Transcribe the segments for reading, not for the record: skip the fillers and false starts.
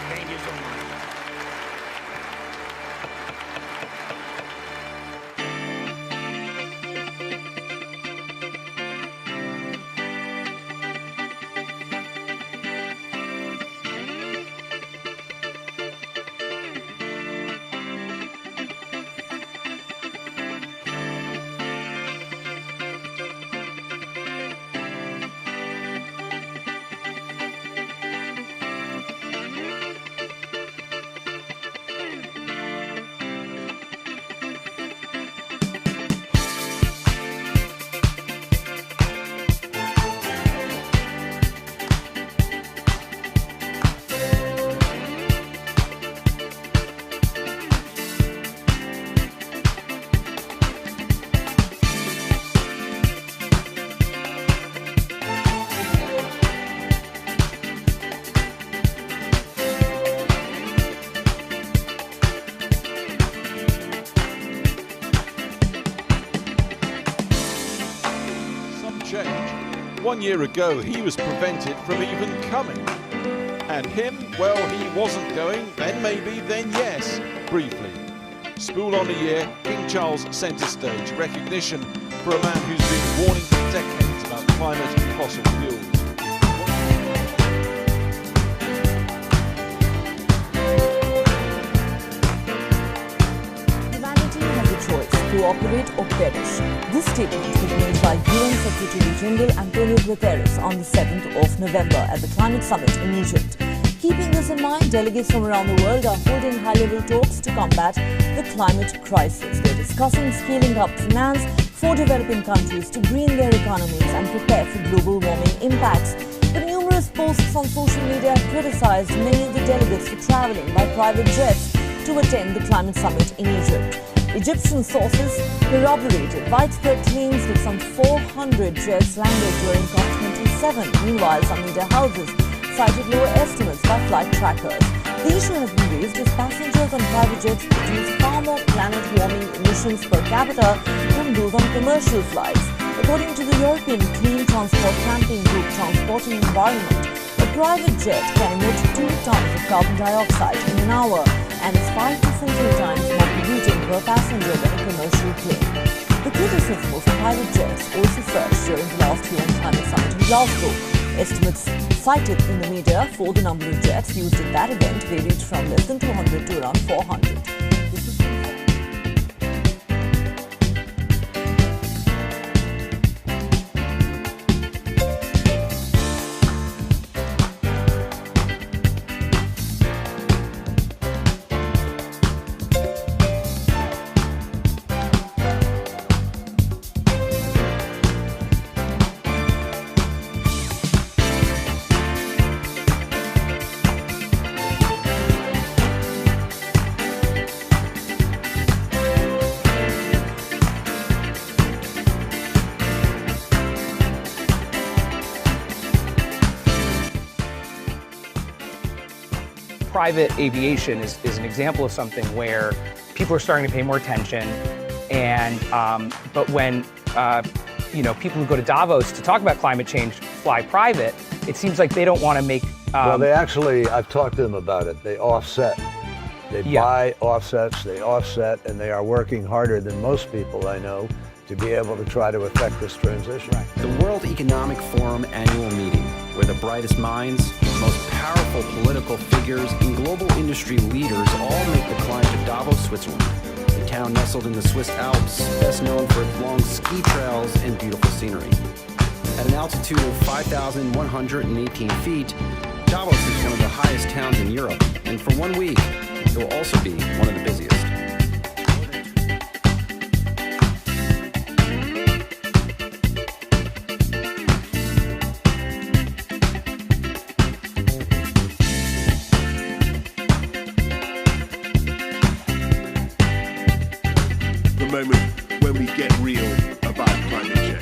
Thank you so much. Change. 1 year ago, he was prevented from even coming. And him, well, he wasn't going, then maybe, then yes, briefly. Spool on a year, King Charles centre stage. Recognition for a man who's been warning for decades about climate and fossil fuels. Humanity has a choice: cooperate or perish. This statement was made by UN Secretary General Antonio Guterres on the 7th of November at the Climate Summit in Egypt. Keeping this in mind, delegates from around the world are holding high-level talks to combat the climate crisis. They're discussing scaling up finance for developing countries to green their economies and prepare for global warming impacts. But numerous posts on social media have criticized many of the delegates for traveling by private jets to attend the Climate Summit in Egypt. Egyptian sources corroborated widespread claims that some 400 jets landed during COP27. Meanwhile, some media houses cited lower estimates by flight trackers. The issue has been raised as passengers on private jets produce far more planet-warming emissions per capita than those on commercial flights. According to the European Clean Transport Campaign Group Transport and Environment, a private jet can emit 2 tons of carbon dioxide in an hour and is 5 to 14 times more polluting per passenger than a commercial plane. The criticism of private jets also surged during the last UN Climate Summit in Glasgow. Estimates cited in the media for the number of jets used at that event varied from less than 200 to around 400. Private aviation is an example of something where people are starting to pay more attention, and but when people who go to Davos to talk about climate change fly private, it seems like they don't want to make. Well, they actually, I've talked to them about it. They offset. They buy offsets, they offset, and they are working harder than most people I know to be able to try to affect this transition. Right. The World Economic Forum annual meeting, where the brightest minds, most powerful political figures, and global industry leaders all make the climb to Davos, Switzerland. A town nestled in the Swiss Alps, best known for its long ski trails and beautiful scenery. At an altitude of 5,118 feet, Davos is one of the highest towns in Europe, and for 1 week, it will also be one of the busiest. The moment when we get real about climate change.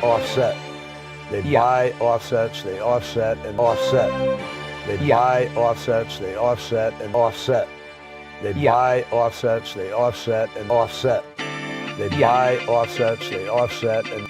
offset. They Yeah. buy offsets, they offset and offset. They Yeah. buy offsets, they offset and offset. They Yeah. buy offsets, they offset and offset. They Yeah. buy offsets, they offset and